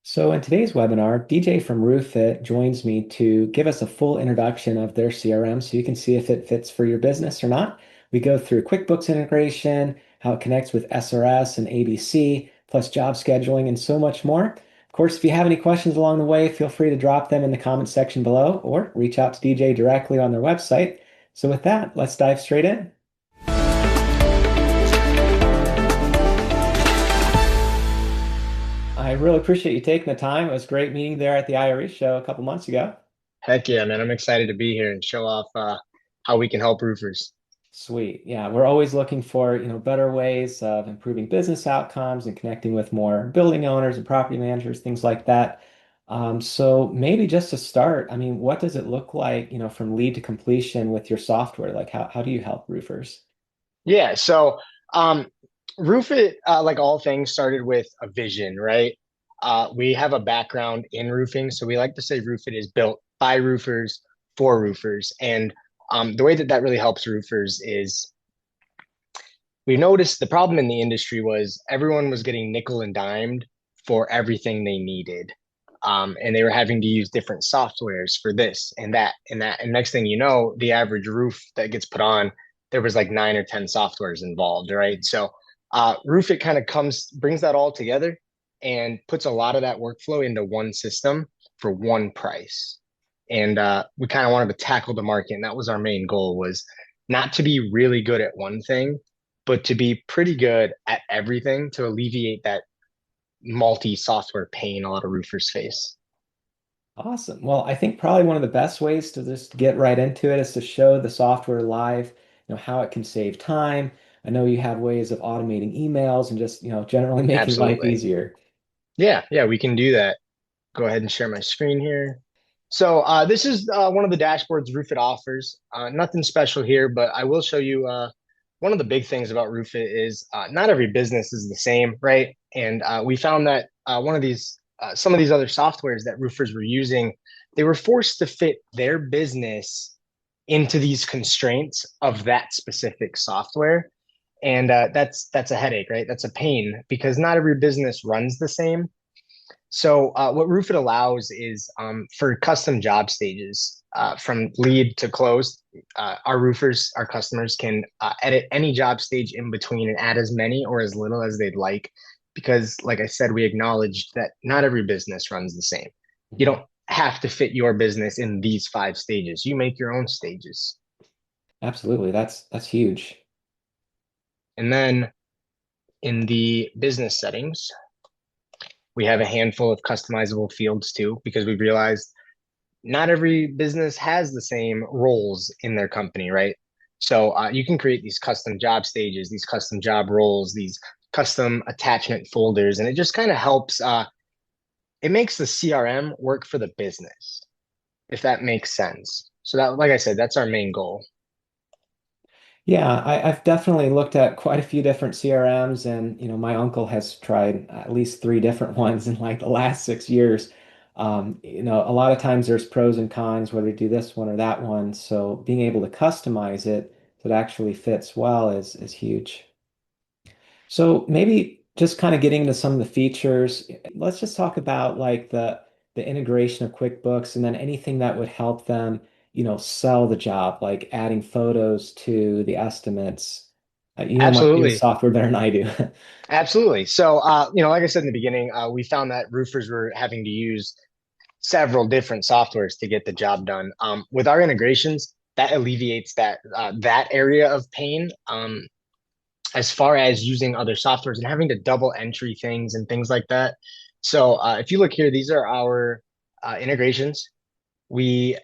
So in today's webinar, DJ from RoofIT joins me to give us a full introduction of their CRM so you can see if it fits for your business or not. We go through QuickBooks integration, how it connects with SRS and ABC, plus job scheduling and so much more. Of course, if you have any questions along the way, feel free to drop them in the comment section below or reach out to DJ directly on their website. So with that, let's dive straight in. I really appreciate you taking the time. It was great meeting there at the IRE show a couple months ago. Heck yeah, man. I'm excited to be here and show off how we can help roofers. Sweet. Yeah, we're always looking for, better ways of improving business outcomes and connecting with more building owners and property managers, things like that. So maybe just to start, I mean, what does it look like, from lead to completion with your software? Like how do you help roofers? Yeah, so um, RoofIT, like all things, started with a vision, right? We have a background in roofing, so we like to say RoofIT is built by roofers for roofers. And the way that that really helps roofers is we noticed the problem in the industry was everyone was getting nickel and dimed for everything they needed. And they were having to use different softwares for this and that and that. And next thing you know, the average roof that gets put on, there was like 9 or 10 softwares involved, right? So RoofIT kind of brings that all together and puts a lot of that workflow into one system for one price. And we kind of wanted to tackle the market, and that was our main goal, was not to be really good at one thing, but to be pretty good at everything to alleviate that multi-software pain a lot of roofers face. Awesome. Well, I think probably one of the best ways to just get right into it is to show the software live, how it can save time. I know you have ways of automating emails and just, generally making life Absolutely. easier. Yeah, we can do that. Go ahead and share my screen here. So this is one of the dashboards RoofIT offers. Nothing special here, but I will show you one of the big things about RoofIT is not every business is the same, right? And we found that some of these other softwares that roofers were using, they were forced to fit their business into these constraints of that specific software. And that's a headache, right? That's a pain because not every business runs the same. So what RoofIT allows is for custom job stages from lead to close, our roofers, our customers can edit any job stage in between and add as many or as little as they'd like. Because, like I said, we acknowledge that not every business runs the same. You Mhm. don't have to fit your business in these 5 stages. You make your own stages. Absolutely. That's huge. And then in the business settings, we have a handful of customizable fields too, because we realized not every business has the same roles in their company, right? So you can create these custom job stages, these custom job roles, these custom attachment folders, and it just kind of helps. It makes the CRM work for the business, if that makes sense. So that, like I said, that's our main goal. Yeah, I've definitely looked at quite a few different CRMs, and my uncle has tried at least three different ones in like the last 6 years. A lot of times there's pros and cons whether you do this one or that one. So being able to customize it so it actually fits well is huge. So maybe just kind of getting into some of the features, let's just talk about like the integration of QuickBooks and then anything that would help them, sell the job, like adding photos to the estimates. You might use Absolutely. software better than I do. Absolutely. So, like I said in the beginning, we found that roofers were having to use several different softwares to get the job done. With our integrations, that alleviates that area of pain. As far as using other softwares and having to double entry things and things like that. So if you look here, these are our integrations. We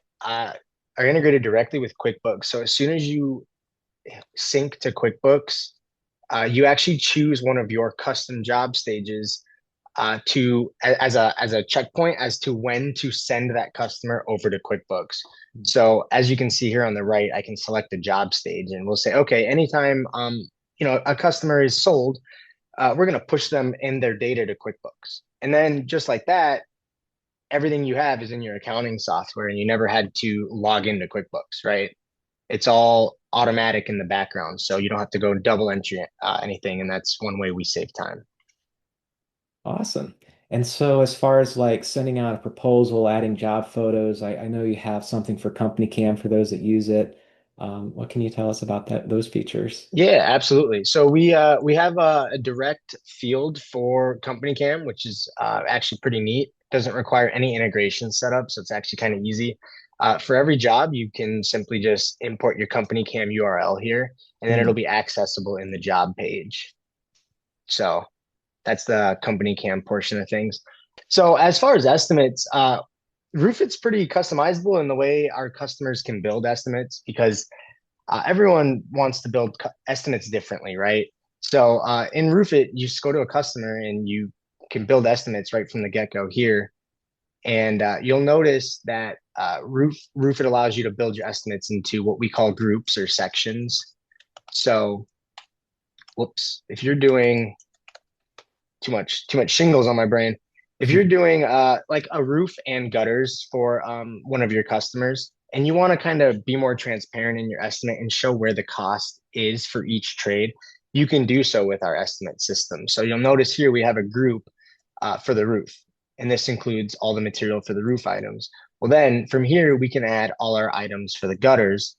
are integrated directly with QuickBooks. So as soon as you sync to QuickBooks, you actually choose one of your custom job stages as a checkpoint as to when to send that customer over to QuickBooks. So as you can see here on the right, I can select a job stage and we'll say, okay, anytime a customer is sold, we're going to push them in their data to QuickBooks. And then just like that, everything you have is in your accounting software and you never had to log into QuickBooks, right? It's all automatic in the background. So you don't have to go double entry anything. And that's one way we save time. Awesome. And so as far as like sending out a proposal, adding job photos, I know you have something for Company Cam for those that use it. What can you tell us about those features? Yeah, absolutely. So we have a direct field for Company Cam, which is actually pretty neat. Doesn't require any integration setup, so it's actually kind of easy. For every job, you can simply just import your Company Cam URL here, and then it'll Hmm. be accessible in the job page. So that's the Company Cam portion of things. So as far as estimates, RoofIt's pretty customizable in the way our customers can build estimates because everyone wants to build estimates differently, right? So in RoofIt, you just go to a customer and you can build estimates right from the get-go here. And you'll notice that RoofIt allows you to build your estimates into what we call groups or sections. So, whoops, if you're doing too much shingles on my brain. If you're doing like a roof and gutters for one of your customers, and you want to kind of be more transparent in your estimate and show where the cost is for each trade, you can do so with our estimate system. So you'll notice here we have a group for the roof, and this includes all the material for the roof items. Well, then from here we can add all our items for the gutters,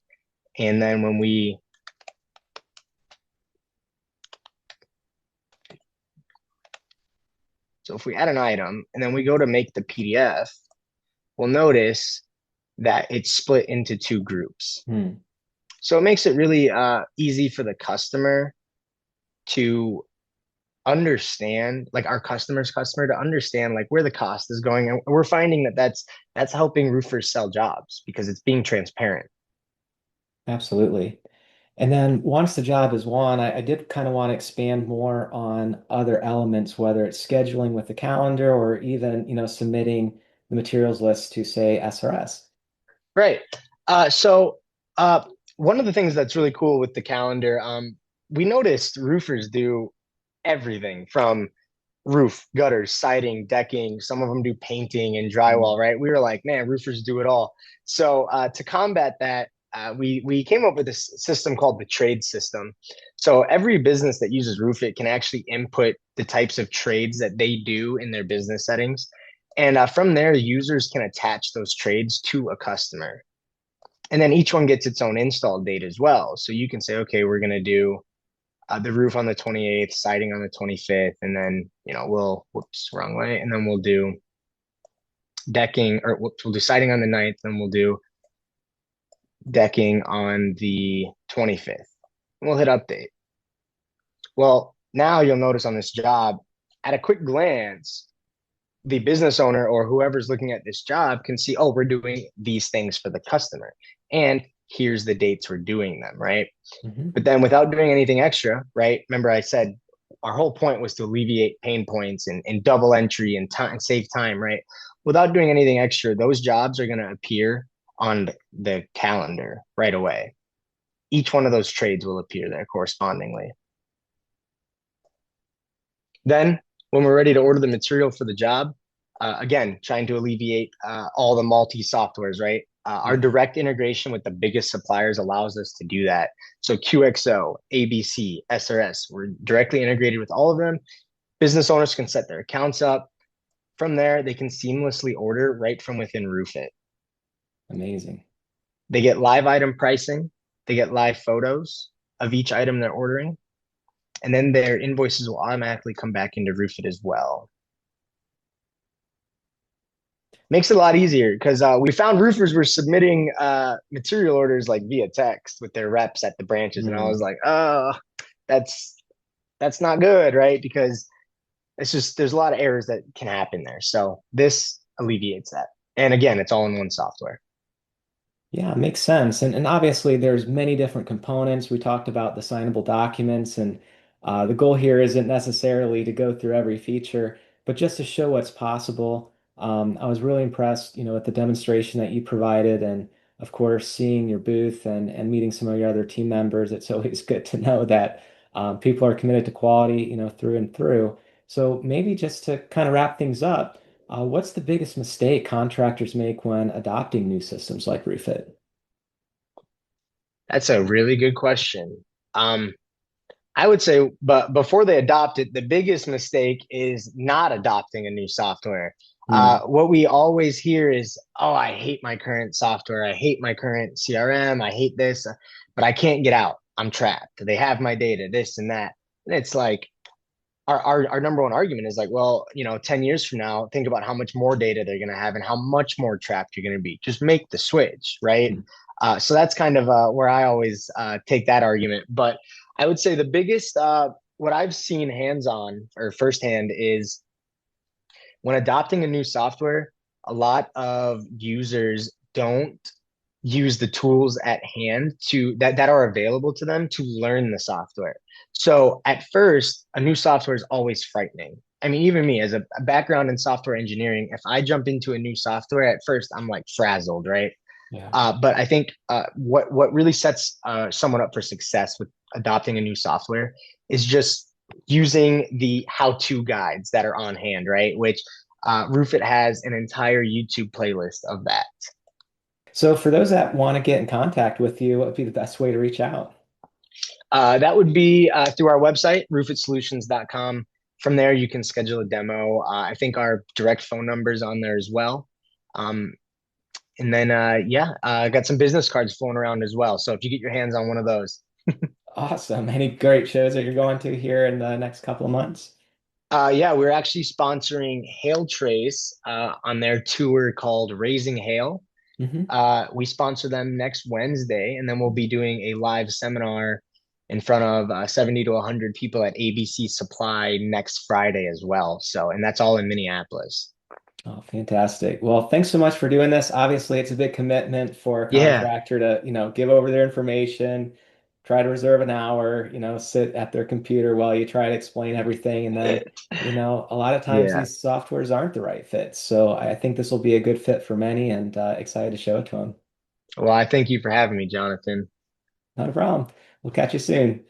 and then when we so if we add an item and then we go to make the PDF, we'll notice that it's split into two groups. Hmm. So it makes it really easy for the customer to understand, like our customer's customer to understand like where the cost is going. And we're finding that that's helping roofers sell jobs because it's being transparent. Absolutely. And then once the job is won, I did kind of want to expand more on other elements, whether it's scheduling with the calendar or even, submitting the materials list to say SRS. Right. So uh, one of the things that's really cool with the calendar, we noticed roofers do everything from roof, gutters, siding, decking. Some of them do painting and Mm. drywall, right? We were like, man, roofers do it all. So to combat that, we came up with this system called the trade system. So every business that uses RoofIt can actually input the types of trades that they do in their business settings, and from there, users can attach those trades to a customer, and then each one gets its own install date as well. So you can say, okay, we're going to do the roof on the 28th, siding on the 25th, and then, whoops, wrong way. And then we'll do decking, or whoops, we'll do siding on the 9th, then we'll do decking on the 25th. And we'll hit update. Well, now you'll notice on this job, at a quick glance, the business owner or whoever's looking at this job can see, oh, we're doing these things for the customer. And here's the dates we're doing them, right? Mhm. But then without doing anything extra, right? Remember, I said our whole point was to alleviate pain points and double entry and time, save time, right? Without doing anything extra, those jobs are going to appear on the calendar right away. Each one of those trades will appear there correspondingly. Then, when we're ready to order the material for the job, again, trying to alleviate all the multi softwares, right? Our Yeah, direct integration with the biggest suppliers allows us to do that. So QXO, ABC, SRS, we're directly integrated with all of them. Business owners can set their accounts up. From there, they can seamlessly order right from within RoofIt. amazing. They get live item pricing, they get live photos of each item they're ordering, and then their invoices will automatically come back into RoofIt as well. Makes it a lot easier because we found roofers were submitting material orders like via text with their reps at the branches, and I was Mm. like, oh, that's that's not good, right? Because it's just there's a lot of errors that can happen there. So this alleviates that. And again, it's all in one software. Yeah, it makes sense. And obviously there's many different components. We talked about the signable documents, and the goal here isn't necessarily to go through every feature, but just to show what's possible. I was really impressed, with the demonstration that you provided, and of course seeing your booth and meeting some of your other team members. It's always good to know that people are committed to quality, through and through. So maybe just to kind of wrap things up. What's the biggest mistake contractors make when adopting new systems like RoofIt? That's a really good question. Um, I would say, but before they adopt it, the biggest mistake is not adopting a new software. Hmm. What we always hear is, "Oh, I hate my current software. I hate my current CRM. I hate this, but I can't get out. I'm trapped. They have my data, this and that." And it's like our number one argument is like, well, 10 years from now, think about how much more data they're going to have and how much more trapped you're going to be. Just make the switch, right? So that's kind of where I always take that argument. But I would say the biggest, what I've seen hands on or firsthand is when adopting a new software, a lot of users don't use the tools at hand that are available to them to learn the software. So at first, a new software is always frightening. I mean, even me as a background in software engineering, if I jump into a new software at first, I'm like frazzled, right? Yeah. But I think what really sets someone up for success with adopting a new software is just using the how-to guides that are on hand, right? Which RoofIT has an entire YouTube playlist of that. So for those that want to get in contact with you, what would be the best way to reach out? That would be through our website, roofitsolutions.com. From there, you can schedule a demo. I think our direct phone number is on there as well. Um, and then, yeah, I got some business cards flown around as well. So if you get your hands on one of those, Awesome. Any great shows that you're going to here in the next couple of months? yeah, we're actually sponsoring Hail Trace on their tour called Raising Hail. Hmm. We sponsor them next Wednesday, and then we'll be doing a live seminar in front of 70 to 100 people at ABC Supply next Friday as well. So, and that's all in Minneapolis. Oh, fantastic. Well, thanks so much for doing this. Obviously, it's a big commitment for a Yeah. contractor to, give over their information, try to reserve an hour, sit at their computer while you try to explain everything. And then, a lot of times Yeah. these softwares aren't the right fit. So I think this will be a good fit for many and excited to show it to them. Well, I thank you for having me, Jonathan. Not a problem. We'll catch you soon.